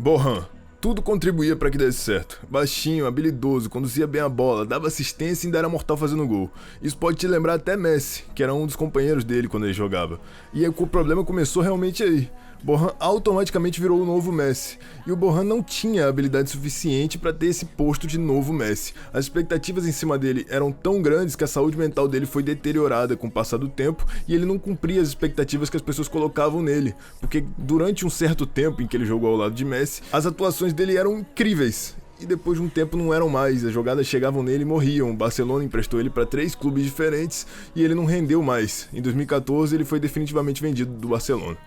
Bohan. Tudo contribuía para que desse certo. Baixinho, habilidoso, conduzia bem a bola, dava assistência e ainda era mortal fazendo gol. Isso pode te lembrar até Messi, que era um dos companheiros dele quando ele jogava. E aí, o problema começou realmente aí. Bohan automaticamente virou o novo Messi, e o Bohan não tinha habilidade suficiente para ter esse posto de novo Messi. As expectativas em cima dele eram tão grandes que a saúde mental dele foi deteriorada com o passar do tempo, e ele não cumpria as expectativas que as pessoas colocavam nele, porque durante um certo tempo em que ele jogou ao lado de Messi, as atuações dele eram incríveis. E depois de um tempo não eram mais, as jogadas chegavam nele e morriam. O Barcelona emprestou ele para 3 clubes diferentes e ele não rendeu mais. Em 2014 ele foi definitivamente vendido do Barcelona.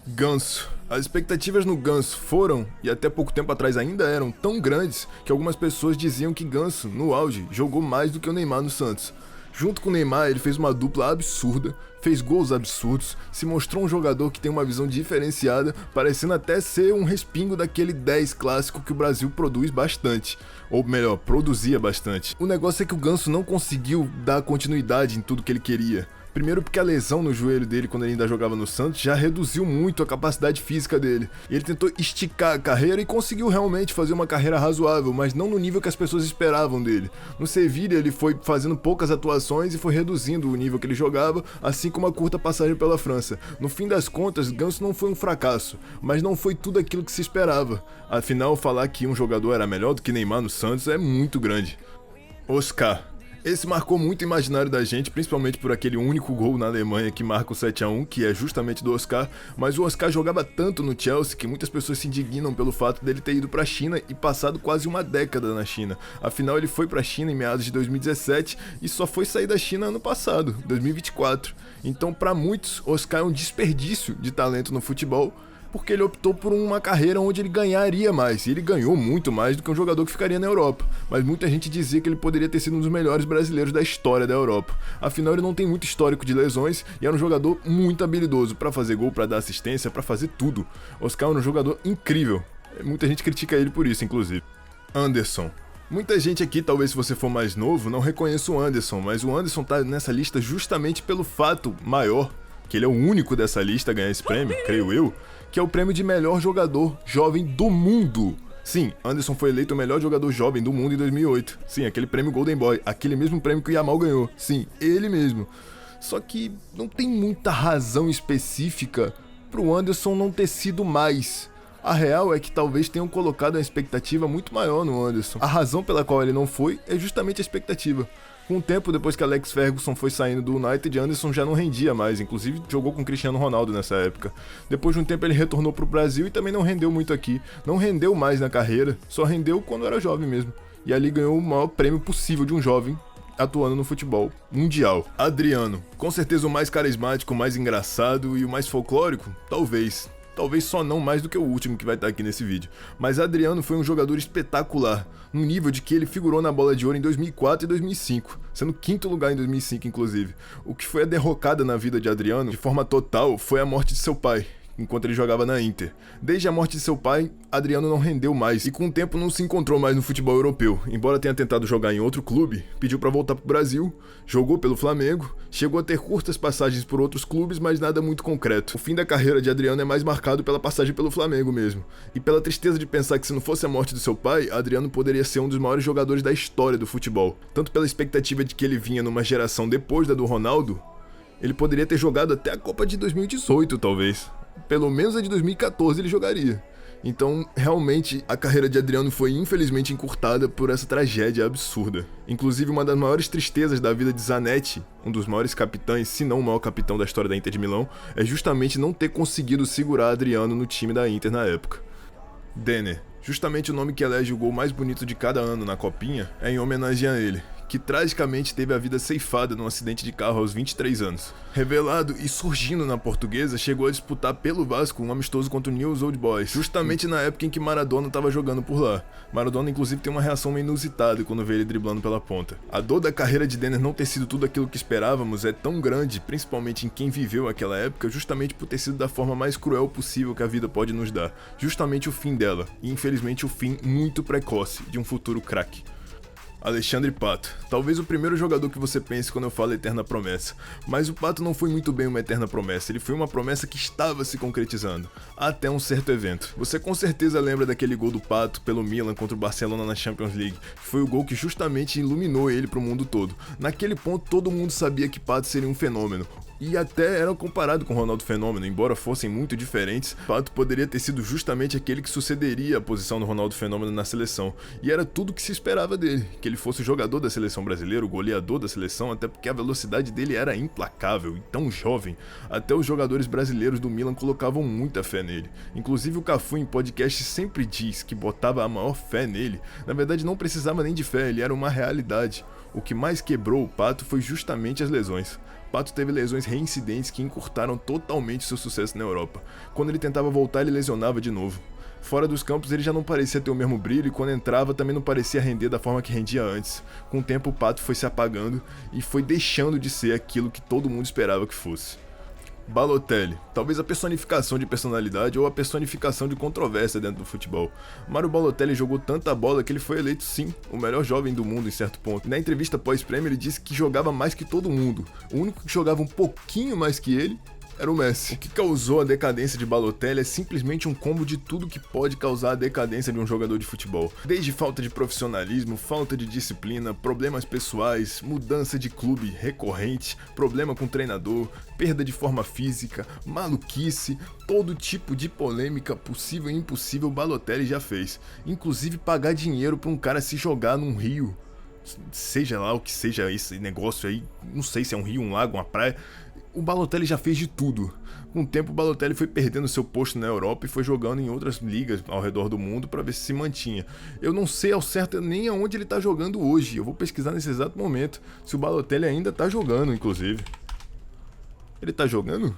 Ganso. As expectativas no Ganso foram, e até pouco tempo atrás ainda eram, tão grandes que algumas pessoas diziam que Ganso, no auge, jogou mais do que o Neymar no Santos. Junto com o Neymar, ele fez uma dupla absurda, fez gols absurdos, se mostrou um jogador que tem uma visão diferenciada, parecendo até ser um respingo daquele 10 clássico que o Brasil produz bastante. Ou melhor, produzia bastante. O negócio é que o Ganso não conseguiu dar continuidade em tudo que ele queria. Primeiro porque a lesão no joelho dele quando ele ainda jogava no Santos já reduziu muito a capacidade física dele. Ele tentou esticar a carreira e conseguiu realmente fazer uma carreira razoável, mas não no nível que as pessoas esperavam dele. No Sevilla ele foi fazendo poucas atuações e foi reduzindo o nível que ele jogava, assim como a curta passagem pela França. No fim das contas, Ganso não foi um fracasso, mas não foi tudo aquilo que se esperava. Afinal, falar que um jogador era melhor do que Neymar no Santos é muito grande. Oscar. Esse marcou muito o imaginário da gente, principalmente por aquele único gol na Alemanha que marca o 7-1, que é justamente do Oscar, mas o Oscar jogava tanto no Chelsea que muitas pessoas se indignam pelo fato dele ter ido pra China e passado quase uma década na China. Afinal, ele foi pra China em meados de 2017 e só foi sair da China ano passado, 2024. Então, pra muitos, Oscar é um desperdício de talento no futebol, porque ele optou por uma carreira onde ele ganharia mais, e ele ganhou muito mais do que um jogador que ficaria na Europa, mas muita gente dizia que ele poderia ter sido um dos melhores brasileiros da história da Europa. Afinal, ele não tem muito histórico de lesões e era um jogador muito habilidoso para fazer gol, para dar assistência, para fazer tudo. Oscar era um jogador incrível, muita gente critica ele por isso, inclusive. Anderson. Muita gente aqui, talvez se você for mais novo, não reconheça o Anderson, mas o Anderson tá nessa lista justamente pelo fato maior, que ele é o único dessa lista a ganhar esse prêmio, creio eu, que é o prêmio de melhor jogador jovem do mundo. Sim, Anderson foi eleito o melhor jogador jovem do mundo em 2008. Sim, aquele prêmio Golden Boy, aquele mesmo prêmio que o Yamal ganhou. Sim, ele mesmo. Só que não tem muita razão específica pro Anderson não ter sido mais. A real é que talvez tenham colocado uma expectativa muito maior no Anderson. A razão pela qual ele não foi é justamente a expectativa. Com o tempo, depois que Alex Ferguson foi saindo do United, Anderson já não rendia mais, inclusive jogou com Cristiano Ronaldo nessa época. Depois de um tempo ele retornou pro Brasil e também não rendeu muito aqui, não rendeu mais na carreira, só rendeu quando era jovem mesmo. E ali ganhou o maior prêmio possível de um jovem atuando no futebol mundial. Adriano, com certeza o mais carismático, o mais engraçado e o mais folclórico, talvez só não mais do que o último que vai estar aqui nesse vídeo. Mas Adriano foi um jogador espetacular, no nível de que ele figurou na Bola de Ouro em 2004 e 2005, sendo 5º lugar em 2005 inclusive. O que foi a derrocada na vida de Adriano, de forma total, foi a morte de seu pai, enquanto ele jogava na Inter. Desde a morte de seu pai, Adriano não rendeu mais e com o tempo não se encontrou mais no futebol europeu. Embora tenha tentado jogar em outro clube, pediu para voltar pro Brasil, jogou pelo Flamengo, chegou a ter curtas passagens por outros clubes, mas nada muito concreto. O fim da carreira de Adriano é mais marcado pela passagem pelo Flamengo mesmo. E pela tristeza de pensar que se não fosse a morte do seu pai, Adriano poderia ser um dos maiores jogadores da história do futebol. Tanto pela expectativa de que ele vinha numa geração depois da do Ronaldo, ele poderia ter jogado até a Copa de 2018 talvez. Pelo menos a de 2014 ele jogaria. Então, realmente, a carreira de Adriano foi infelizmente encurtada por essa tragédia absurda. Inclusive, uma das maiores tristezas da vida de Zanetti, um dos maiores capitães, se não o maior capitão da história da Inter de Milão, é justamente não ter conseguido segurar Adriano no time da Inter na época. Denner. Justamente o nome que elege o gol mais bonito de cada ano na Copinha é em homenagem a ele, que tragicamente teve a vida ceifada num acidente de carro aos 23 anos. Revelado e surgindo na Portuguesa, chegou a disputar pelo Vasco um amistoso contra o Newell's Old Boys, justamente na época em que Maradona estava jogando por lá. Maradona inclusive tem uma reação meio inusitada quando vê ele driblando pela ponta. A dor da carreira de Denner não ter sido tudo aquilo que esperávamos é tão grande, principalmente em quem viveu aquela época, justamente por ter sido da forma mais cruel possível que a vida pode nos dar. Justamente o fim dela, e infelizmente o fim muito precoce de um futuro craque. Alexandre Pato, talvez o primeiro jogador que você pense quando eu falo eterna promessa, mas o Pato não foi muito bem uma eterna promessa, ele foi uma promessa que estava se concretizando, até um certo evento. Você com certeza lembra daquele gol do Pato pelo Milan contra o Barcelona na Champions League, que foi o gol que justamente iluminou ele para o mundo todo. Naquele ponto todo mundo sabia que Pato seria um fenômeno, e até era comparado com o Ronaldo Fenômeno, embora fossem muito diferentes, Pato poderia ter sido justamente aquele que sucederia a posição do Ronaldo Fenômeno na seleção, e era tudo que se esperava dele, que ele fosse o jogador da seleção brasileira, o goleador da seleção, até porque a velocidade dele era implacável e tão jovem, até os jogadores brasileiros do Milan colocavam muita fé nele. Inclusive o Cafu em podcast sempre diz que botava a maior fé nele, na verdade não precisava nem de fé, ele era uma realidade. O que mais quebrou o Pato foi justamente as lesões. Pato teve lesões reincidentes que encurtaram totalmente seu sucesso na Europa. Quando ele tentava voltar, ele lesionava de novo. Fora dos campos, ele já não parecia ter o mesmo brilho e quando entrava também não parecia render da forma que rendia antes. Com o tempo, o Pato foi se apagando e foi deixando de ser aquilo que todo mundo esperava que fosse. Balotelli, talvez a personificação de personalidade ou a personificação de controvérsia dentro do futebol. Mário Balotelli jogou tanta bola que ele foi eleito sim, o melhor jovem do mundo em certo ponto. Na entrevista pós-prêmio ele disse que jogava mais que todo mundo. O único que jogava um pouquinho mais que ele era o Messi. O que causou a decadência de Balotelli é simplesmente um combo de tudo que pode causar a decadência de um jogador de futebol. Desde falta de profissionalismo, falta de disciplina, problemas pessoais, mudança de clube recorrente, problema com o treinador, perda de forma física, maluquice, todo tipo de polêmica possível e impossível Balotelli já fez. Inclusive pagar dinheiro pra um cara se jogar num rio. Seja lá o que seja esse negócio aí, não sei se é um rio, um lago, uma praia. O Balotelli já fez de tudo. Com o tempo, o Balotelli foi perdendo seu posto na Europa e foi jogando em outras ligas ao redor do mundo para ver se mantinha. Eu não sei ao certo nem aonde ele tá jogando hoje. Eu vou pesquisar nesse exato momento se o Balotelli ainda tá jogando, inclusive. Ele tá jogando?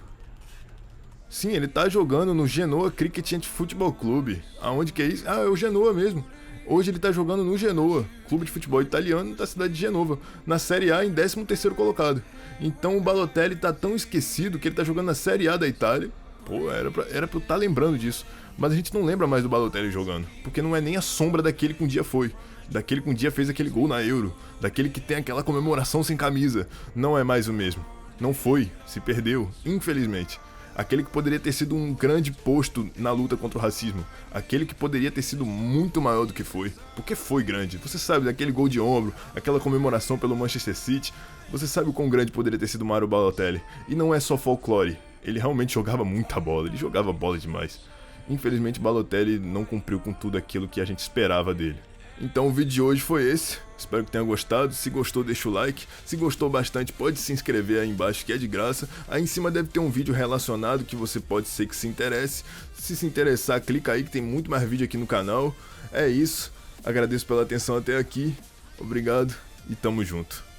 Sim, ele tá jogando no Genoa Cricket and Football Club. Aonde que é isso? Ah, é o Genoa mesmo. Hoje ele tá jogando no Genoa, clube de futebol italiano da cidade de Genova, na Série A em 13º colocado. Então o Balotelli tá tão esquecido que ele tá jogando na Série A da Itália. Pô, era pra eu estar lembrando disso. Mas a gente não lembra mais do Balotelli jogando, porque não é nem a sombra daquele que um dia foi. Daquele que um dia fez aquele gol na Euro, daquele que tem aquela comemoração sem camisa. Não é mais o mesmo. Não foi, se perdeu, infelizmente. Aquele que poderia ter sido um grande posto na luta contra o racismo. Aquele que poderia ter sido muito maior do que foi. Porque foi grande. Você sabe, daquele gol de ombro, aquela comemoração pelo Manchester City. Você sabe o quão grande poderia ter sido Mário Balotelli. E não é só folclore. Ele realmente jogava muita bola. Ele jogava bola demais. Infelizmente, Balotelli não cumpriu com tudo aquilo que a gente esperava dele. Então o vídeo de hoje foi esse, espero que tenha gostado. Se gostou, deixa o like, se gostou bastante pode se inscrever aí embaixo que é de graça. Aí em cima deve ter um vídeo relacionado que você pode ser que se interesse. Se interessar, clica aí que tem muito mais vídeo aqui no canal. É isso, agradeço pela atenção até aqui, obrigado e tamo junto.